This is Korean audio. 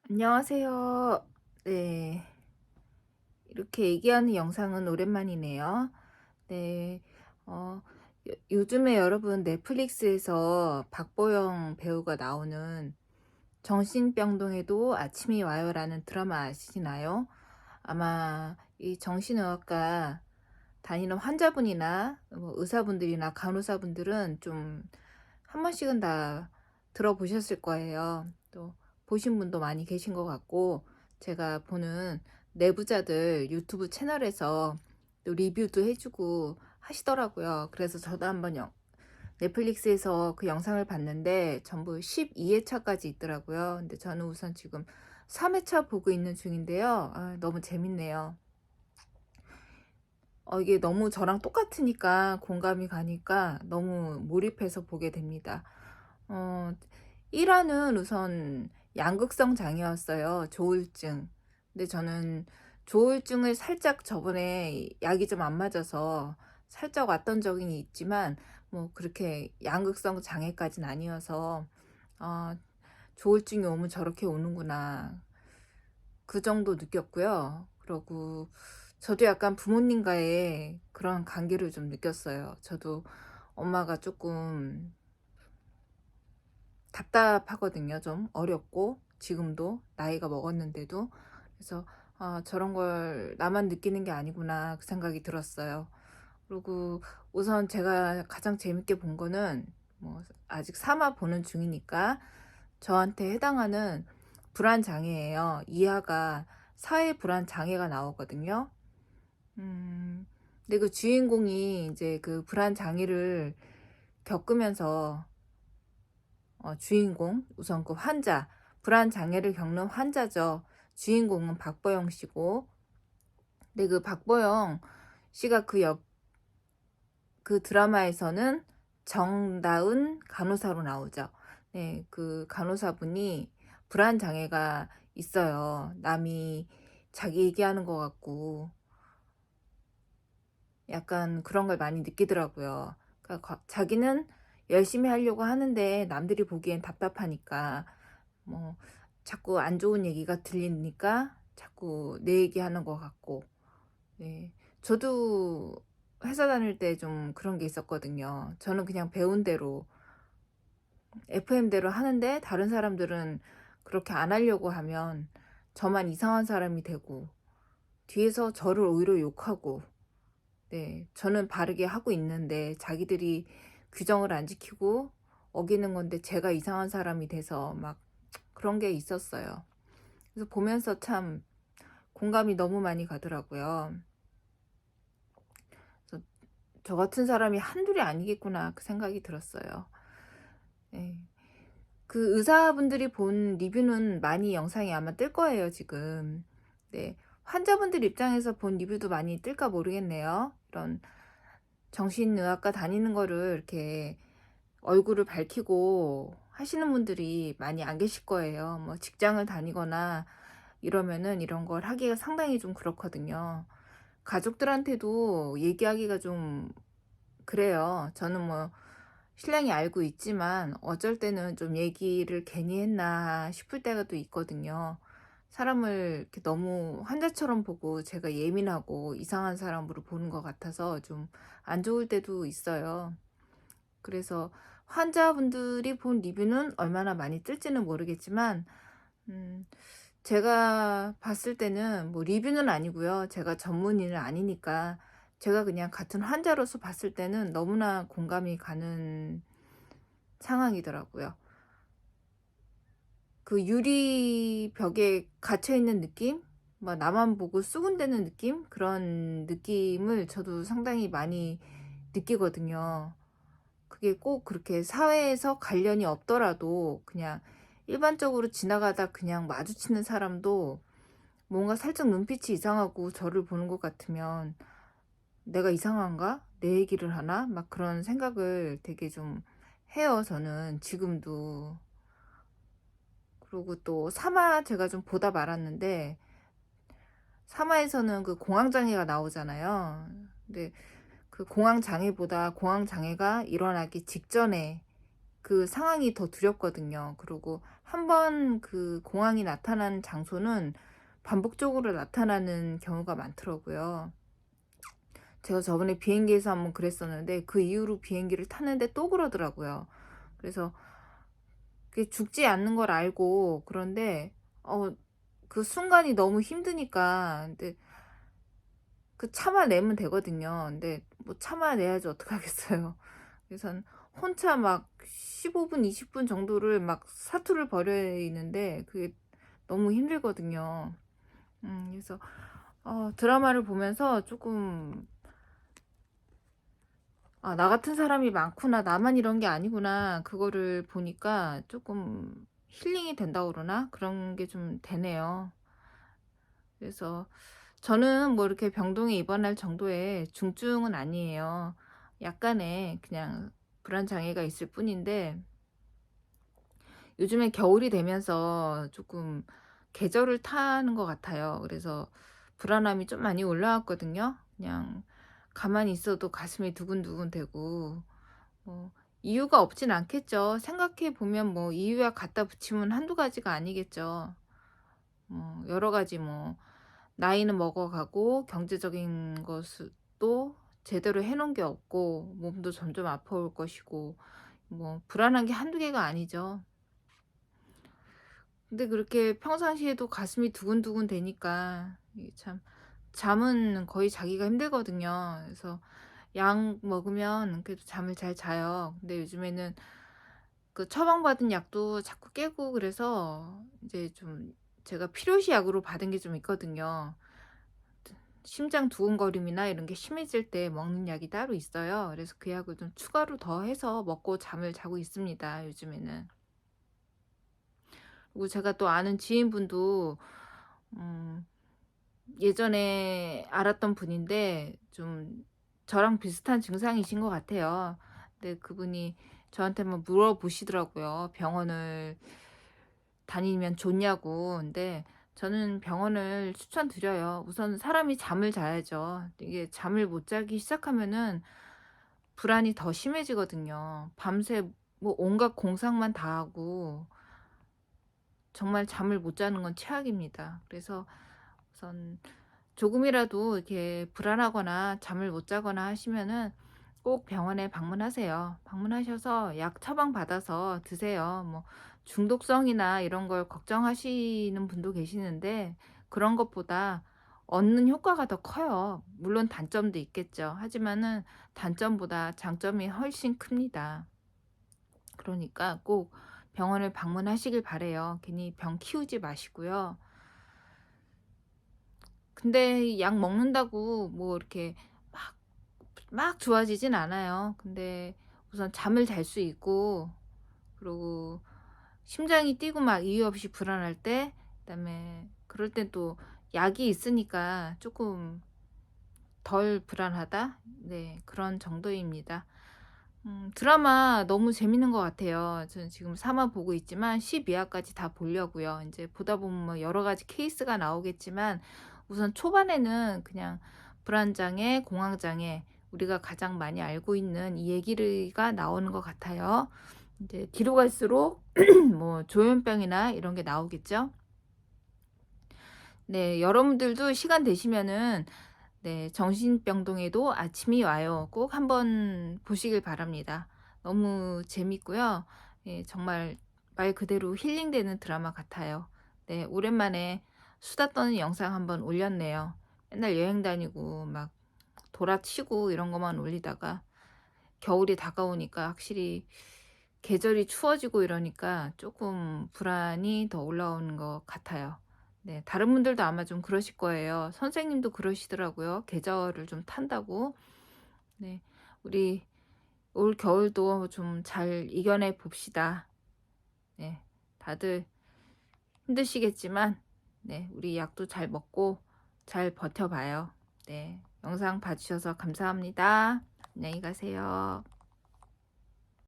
안녕하세요. 네. 이렇게 얘기하는 영상은 오랜만이네요. 네. 어, 요즘에 여러분 넷플릭스에서 박보영 배우가 나오는 정신병동에도 아침이 와요라는 드라마 아시나요? 아마 이 정신의학과 다니는 환자분이나 뭐 의사분들이나 간호사분들은 좀 한 번씩은 다 들어보셨을 거예요. 또 보신 분도 많이 계신 것 같고, 제가 보는 내부자들 유튜브 채널에서 또 리뷰도 해주고 하시더라고요. 그래서 저도 한번 넷플릭스에서 그 영상을 봤는데 전부 12회차까지 있더라고요. 근데 저는 우선 지금 3회차 보고 있는 중인데요. 너무 재밌네요. 이게 너무 저랑 똑같으니까 공감이 가니까 너무 몰입해서 보게 됩니다. 어, 1화는 우선 양극성 장애였어요. 조울증. 근데 저는 조울증을 살짝 저번에 약이 좀 안 맞아서 살짝 왔던 적이 있지만 뭐 그렇게 양극성 장애까지는 아니어서 어, 조울증이 오면 저렇게 오는구나. 그 정도 느꼈고요. 그리고 저도 약간 부모님과의 그런 관계를 좀 느꼈어요. 저도 엄마가 조금 답답하거든요. 좀 어렵고 지금도 나이가 먹었는데도. 그래서 저런 걸 나만 느끼는 게 아니구나 그 생각이 들었어요. 그리고 우선 제가 가장 재밌게 본 거는 뭐 아직 3화 보는 중이니까 저한테 해당하는 불안 장애예요. 이하가 사회 불안 장애가 나오거든요. 근데 그 주인공이 이제 그 불안 장애를 겪으면서 주인공 우선 그 환자 불안 장애를 겪는 환자죠. 주인공은 박보영 씨고, 근데 그 박보영 씨가 그 드라마에서는 정다은 간호사로 나오죠. 네, 그 간호사분이 불안 장애가 있어요. 남이 자기 얘기하는 것 같고 약간 그런 걸 많이 느끼더라고요. 그러니까 자기는 열심히 하려고 하는데 남들이 보기엔 답답하니까 뭐 자꾸 안 좋은 얘기가 들리니까 자꾸 내 얘기하는 것 같고. 네. 저도 회사 다닐 때 좀 그런 게 있었거든요. 저는 그냥 배운 대로 FM대로 하는데 다른 사람들은 그렇게 안 하려고 하면 저만 이상한 사람이 되고 뒤에서 저를 오히려 욕하고. 네, 저는 바르게 하고 있는데 자기들이 규정을 안 지키고 어기는 건데 제가 이상한 사람이 돼서 막 그런 게 있었어요. 그래서 보면서 참 공감이 너무 많이 가더라고요. 그래서 저 같은 사람이 한둘이 아니겠구나 그 생각이 들었어요. 네. 그 의사분들이 본 리뷰는 많이 영상이 아마 뜰 거예요, 지금. 네. 환자분들 입장에서 본 리뷰도 많이 뜰까 모르겠네요. 이런 정신의학과 다니는 거를 이렇게 얼굴을 밝히고 하시는 분들이 많이 안 계실 거예요. 뭐 직장을 다니거나 이러면은 이런 걸 하기가 상당히 좀 그렇거든요. 가족들한테도 얘기하기가 좀 그래요. 저는 뭐 신랑이 알고 있지만 어쩔 때는 좀 얘기를 괜히 했나 싶을 때가 또 있거든요. 사람을 이렇게 너무 환자처럼 보고 제가 예민하고 이상한 사람으로 보는 것 같아서 좀 안 좋을 때도 있어요. 그래서 환자분들이 본 리뷰는 얼마나 많이 뜰지는 모르겠지만, 음, 제가 봤을 때는 뭐 리뷰는 아니고요. 제가 전문의는 아니니까 제가 그냥 같은 환자로서 봤을 때는 너무나 공감이 가는 상황이더라고요. 그 유리벽에 갇혀 있는 느낌? 뭐 나만 보고 수군대는 느낌? 그런 느낌을 저도 상당히 많이 느끼거든요. 그게 꼭 그렇게 사회에서 관련이 없더라도 그냥 일반적으로 지나가다 그냥 마주치는 사람도 뭔가 살짝 눈빛이 이상하고 저를 보는 것 같으면 내가 이상한가? 내 얘기를 하나? 막 그런 생각을 되게 좀 해요, 저는 지금도. 그리고 또 사마 제가 좀 보다 말았는데, 사마에서는 그 공황장애가 나오잖아요. 근데 그 공황장애보다 공황장애가 일어나기 직전에 그 상황이 더 두렵거든요. 그리고 한 번 그 공황이 나타난 장소는 반복적으로 나타나는 경우가 많더라고요. 제가 저번에 비행기에서 한번 그랬었는데 그 이후로 비행기를 탔는데 또 그러더라고요. 그래서 그게 죽지 않는 걸 알고, 그런데 그 순간이 너무 힘드니까 근데 그 참아내면 되거든요. 근데 뭐 참아내야지 어떡하겠어요. 그래서 혼자 막 15 분, 20분 정도를 막 사투를 벌이는데 그게 너무 힘들거든요. 그래서 드라마를 보면서 조금 '아 나 같은 사람이 많구나. 나만 이런 게 아니구나.' 그거를 보니까 조금 힐링이 된다고 그러나? 그런 게 좀 되네요. 그래서 저는 뭐 이렇게 병동에 입원할 정도의 중증은 아니에요. 약간의 그냥 불안 장애가 있을 뿐인데, 요즘에 겨울이 되면서 조금 계절을 타는 것 같아요. 그래서 불안함이 좀 많이 올라왔거든요. 그냥 가만히 있어도 가슴이 두근두근 되고, 이유가 없진 않겠죠. 생각해 보면 뭐 이유야 갖다 붙이면 한두 가지가 아니겠죠. 여러 가지 뭐 나이는 먹어가고 경제적인 것도 제대로 해 놓은 게 없고 몸도 점점 아파올 것이고, 뭐 불안한 게 한두 개가 아니죠. 근데 그렇게 평상시에도 가슴이 두근두근 되니까 이게 참, 잠은 거의 자기가 힘들거든요. 그래서 약 먹으면 그래도 잠을 잘 자요. 근데 요즘에는 그 처방받은 약도 자꾸 깨고 그래서 이제 좀 제가 필요시 약으로 받은 게 좀 있거든요. 심장 두근거림이나 이런 게 심해질 때 먹는 약이 따로 있어요. 그래서 그 약을 좀 추가로 더 해서 먹고 잠을 자고 있습니다, 요즘에는. 그리고 제가 또 아는 지인분도 음 예전에 알았던 분인데 좀 저랑 비슷한 증상이신 것 같아요. 근데 그분이 저한테 막 물어보시더라고요. 병원을 다니면 좋냐고. 근데 저는 병원을 추천드려요. 우선 사람이 잠을 자야죠. 이게 잠을 못 자기 시작하면은 불안이 더 심해지거든요. 밤새 뭐 온갖 공상만 다 하고 정말 잠을 못 자는 건 최악입니다. 그래서 우선 조금이라도 이렇게 불안하거나 잠을 못 자거나 하시면은 꼭 병원에 방문하세요. 방문하셔서 약 처방 받아서 드세요. 뭐 중독성이나 이런 걸 걱정하시는 분도 계시는데 그런 것보다 얻는 효과가 더 커요. 물론 단점도 있겠죠. 하지만은 단점보다 장점이 훨씬 큽니다. 그러니까 꼭 병원을 방문하시길 바래요. 괜히 병 키우지 마시고요. 근데 약 먹는다고 뭐 이렇게 막 좋아지진 않아요. 근데 우선 잠을 잘 수 있고, 그리고 심장이 뛰고 막 이유 없이 불안할 때, 그다음에 그럴 땐 또 약이 있으니까 조금 덜 불안하다? 네, 그런 정도입니다. 드라마 너무 재밌는 것 같아요. 저는 지금 3화 보고 있지만 12화까지 다 보려고요. 이제 보다 보면 뭐 여러 가지 케이스가 나오겠지만 우선 초반에는 그냥 불안장애, 공황장애, 우리가 가장 많이 알고 있는 이 얘기가 나오는 것 같아요. 이제 뒤로 갈수록 뭐 조현병이나 이런 게 나오겠죠. 네, 여러분들도 시간 되시면은 네, 정신병동에도 아침이 와요. 꼭 한번 보시길 바랍니다. 너무 재밌고요. 예, 정말 말 그대로 힐링되는 드라마 같아요. 네, 오랜만에 수다 떠는 영상 한번 올렸네요. 맨날 여행 다니고 막 돌아치고 이런 것만 올리다가 겨울이 다가오니까 확실히 계절이 추워지고 이러니까 조금 불안이 더 올라오는 것 같아요. 네, 다른 분들도 아마 좀 그러실 거예요. 선생님도 그러시더라고요. 계절을 좀 탄다고. 네, 우리 올 겨울도 좀 잘 이겨내 봅시다. 네, 다들 힘드시겠지만, 네, 우리 약도 잘 먹고 잘 버텨봐요. 네, 영상 봐주셔서 감사합니다. 안녕히 가세요.